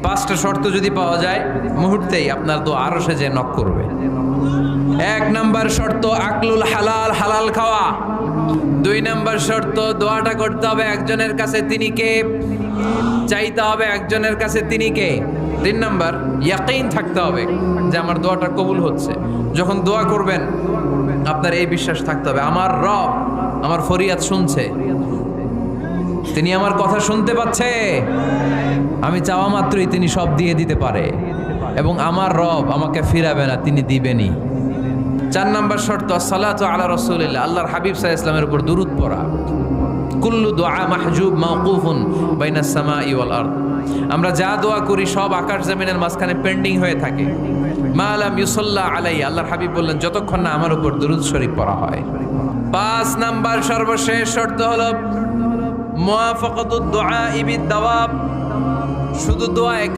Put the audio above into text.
পাঁচটা শর্ত যদি পাওয়া যায় মুহূর্তেই আপনার দোয়া আরশে যে নক করবে। এক নাম্বার শর্ত আকলুল হালাল, হালাল খাওয়া। দুই নাম্বার শর্ত দোয়াটা করতে হবে একজনের কাছে, তিনি কে? চাইতে হবে একজনের কাছে, তিনি কে? তিন নাম্বার ইয়াকিন থাকতে হবে যে আমার দোয়াটা কবুল হচ্ছে। যখন দোয়া করবেন আপনার এই বিশ্বাস থাকতে হবে আমার রব আমার ফরিয়াদ শুনছে, তিনি আমার কথা শুনতে পাচ্ছে, আমি চাওয়া মাত্রই তিনি সব দিয়ে দিতে পারে এবং আমার রব আমাকে ফিরাবে না, তিনি দিবেনই। চার নাম্বার শর্ত সালাতু আলা রাসূলিল্লাহ, আল্লাহর হাবিব সাল্লাল্লাহু আলাইহি ওয়াসাল্লামের উপর দুরূদ পড়া। কুল্লু দুআ মাহজুব মাওকুফুন বাইনাস সামাই ওয়াল আরদ, আমরা যা দোয়া করি সব আকাশ জমিনের মাঝখানে পেন্ডিং হয়ে থাকে। মা লাম ইউসাল্লা আলাইহি, আল্লাহর হাবিব বললেন যতক্ষণ না আমার উপর দুরূদ শরীফ পড়া হয়। পাঁচ নাম্বার সর্বশেষ শর্ত হলো মুওয়াফাকাতুদ দুআ বিদ দাওয়াব, শুধু দোয়া